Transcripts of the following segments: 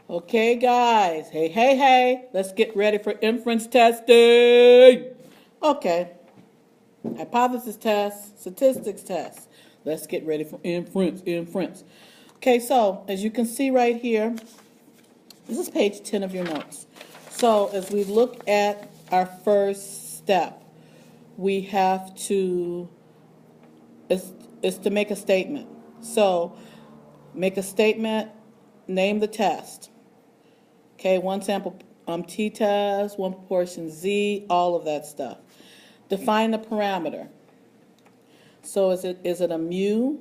Okay, guys. Hey. Let's get ready for inference testing. Okay. Hypothesis test, statistics test. Let's get ready for inference. Okay, so as you can see right here, this is page 10 of your notes. So as we look at our first step, we have to, is to make a statement. So make a statement, name the test. Okay, one sample t-test, one proportion z, all of that stuff. Define the parameter. So is it a mu?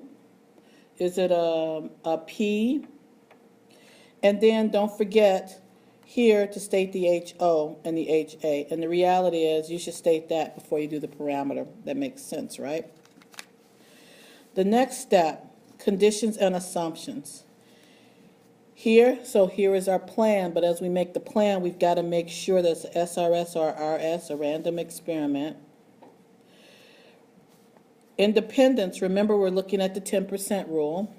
Is it a p? And then don't forget here to state the HO and the HA. And the reality is you should state that before you do the parameter. That makes sense, right? The next step, conditions and assumptions. Here is our plan, but as we make the plan, we've got to make sure that it's SRS or RS, a random experiment. Independence, remember we're looking at the 10% rule.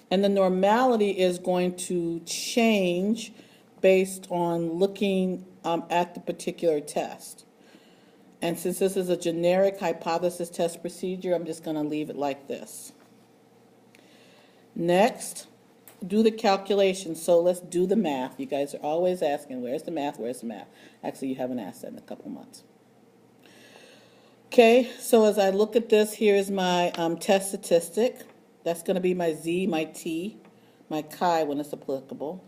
And the normality is going to change based on looking at the particular test. And since this is a generic hypothesis test procedure, I'm just going to leave it like this. Next, do the calculation. So let's do the math. You guys are always asking, where's the math, where's the math? Actually, you haven't asked that in a couple months. Okay, so as I look at this, here's my test statistic. That's going to be my Z, my T, my chi when it's applicable.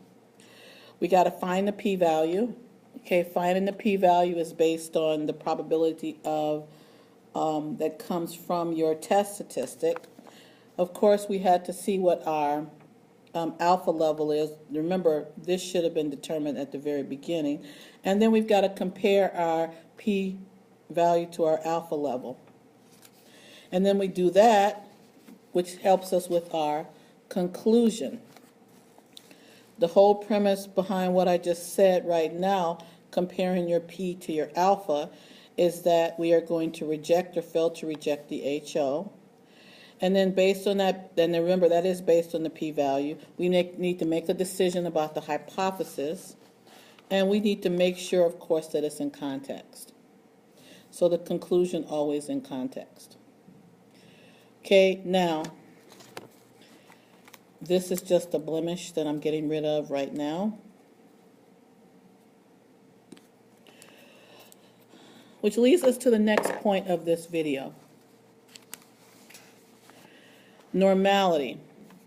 We got to find the p-value. Okay, finding the p-value is based on the probability of that comes from your test statistic. Of course, we had to see what our alpha level is. Remember, this should have been determined at the very beginning. And then we've got to compare our p-value to our alpha level. And then we do that, which helps us with our conclusion. The whole premise behind what I just said right now, comparing your P to your alpha, is that we are going to reject or fail to reject the HO. And then based on that, then remember that is based on the p-value, we need to make a decision about the hypothesis, and we need to make sure, of course, that it's in context. So the conclusion always in context. Okay, now, this is just a blemish that I'm getting rid of right now. Which leads us to the next point of this video. Normality.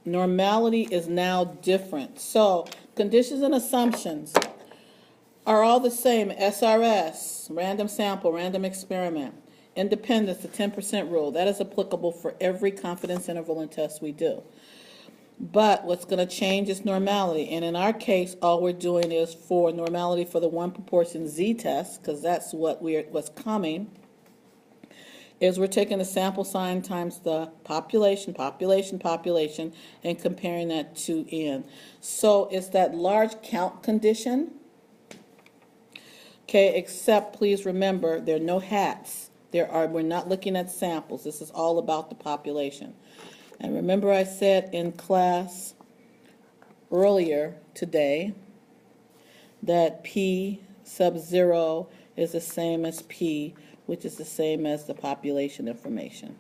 Normality is now different. So, conditions and assumptions are all the same. SRS, random sample, random experiment. Independence, the 10% rule. That is applicable for every confidence interval and test we do. But what's going to change is normality. And in our case, all we're doing is for normality for the one proportion Z test, because that's what's coming, is we're taking the sample size times the population, and comparing that to N. So it's that large count condition. Okay, except please remember, there are no hats. We're not looking at samples. This is all about the population. And remember I said in class earlier today that P sub 0 is the same as P, which is the same as the population information.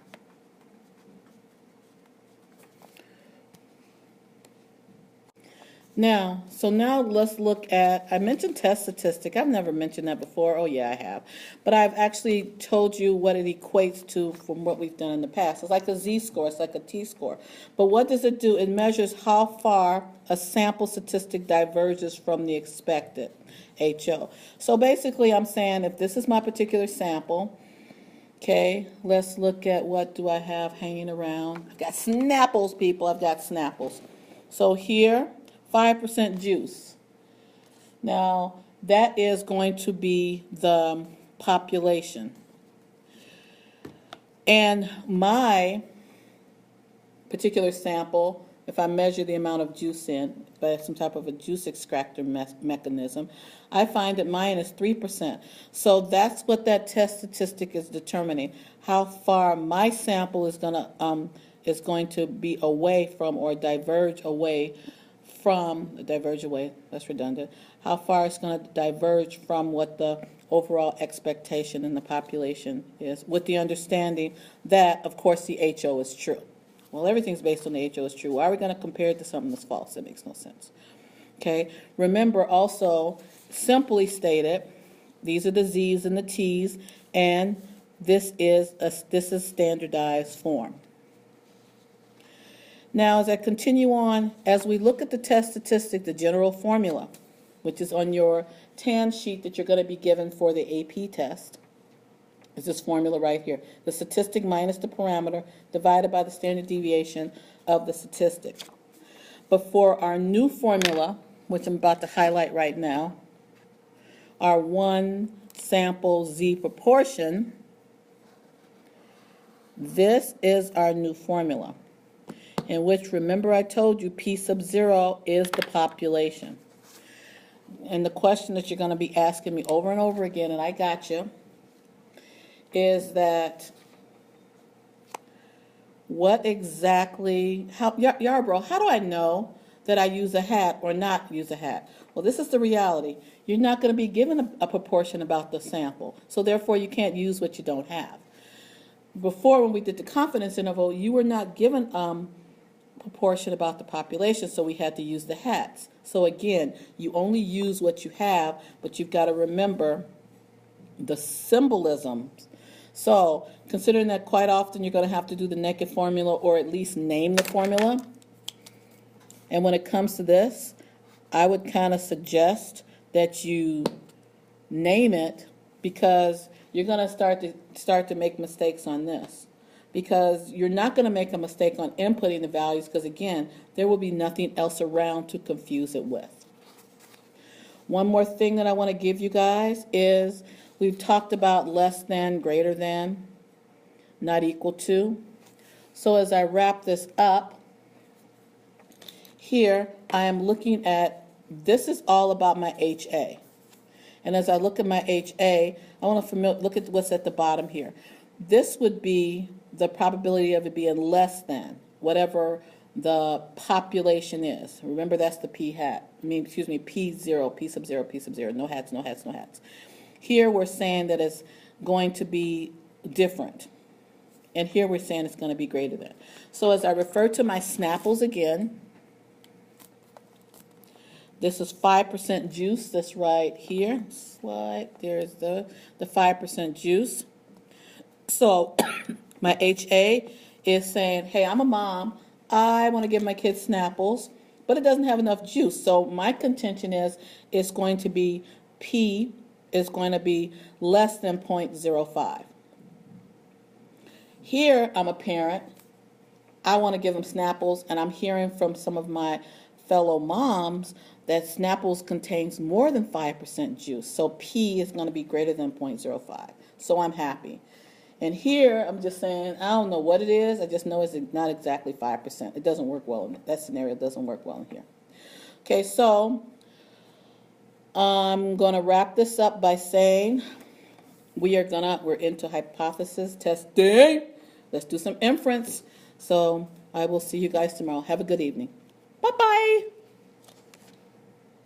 Now let's look at, I mentioned test statistic. I've never mentioned that before. Oh yeah, I have. But I've actually told you what it equates to from what we've done in the past. It's like a Z-score, it's like a T-score. But what does it do? It measures how far a sample statistic diverges from the expected HO. So basically I'm saying if this is my particular sample, okay, let's look at what do I have hanging around. I've got Snapples, people. I've got Snapples. So here, 5% juice. Now, that is going to be the population. And my particular sample, if I measure the amount of juice in by some type of a juice extractor mechanism, I find that mine is 3%. So that's what that test statistic is determining, how far my sample is going to be away from or diverge away from, diverge away, that's redundant, how far it's going to diverge from what the overall expectation in the population is, with the understanding that, of course, the HO is true. Well, everything's based on the HO is true. Why are we going to compare it to something that's false? It makes no sense. Okay, remember also, simply stated, these are the Z's and the T's, and this is standardized form. Now, as I continue on, as we look at the test statistic, the general formula, which is on your tan sheet that you're going to be given for the AP test, is this formula right here. The statistic minus the parameter divided by the standard deviation of the statistic. But for our new formula, which I'm about to highlight right now, our one sample Z proportion, this is our new formula, in which, remember I told you, P sub 0 is the population. And the question that you're going to be asking me over and over again, and I got you, is that what exactly, Yarbrough, how do I know that I use a hat or not use a hat? Well, this is the reality. You're not going to be given a proportion about the sample, so therefore you can't use what you don't have. Before, when we did the confidence interval, you were not given proportion about the population, so we had to use the hats. So again, you only use what you have, but you've got to remember the symbolisms. So considering that quite often you're going to have to do the naked formula or at least name the formula, and when it comes to this, I would kind of suggest that you name it, because you're going to start to make mistakes on this. Because you're not going to make a mistake on inputting the values, because again, there will be nothing else around to confuse it with. One more thing that I want to give you guys is, we've talked about less than, greater than, not equal to. So as I wrap this up, here I am looking at, this is all about my HA. And as I look at my HA, I want to look at what's at the bottom here. This would be the probability of it being less than whatever the population is. Remember, that's the P hat. P0, P sub 0, P sub 0. No hats, no hats, no hats. Here we're saying that it's going to be different. And here we're saying it's going to be greater than. So as I refer to my Snapples again, this is 5% juice. That's right here. Slide. There's the 5% juice. So my HA is saying, hey, I'm a mom. I want to give my kids Snapples, but it doesn't have enough juice. So my contention is it's going to be P is going to be less than 0.05. Here, I'm a parent. I want to give them Snapples, and I'm hearing from some of my fellow moms that Snapples contains more than 5% juice. So P is going to be greater than 0.05. So I'm happy. And here, I'm just saying, I don't know what it is. I just know it's not exactly 5%. It doesn't work well. That scenario doesn't work well in here. Okay, so I'm going to wrap this up by saying we're into hypothesis testing. Let's do some inference. So I will see you guys tomorrow. Have a good evening. Bye-bye.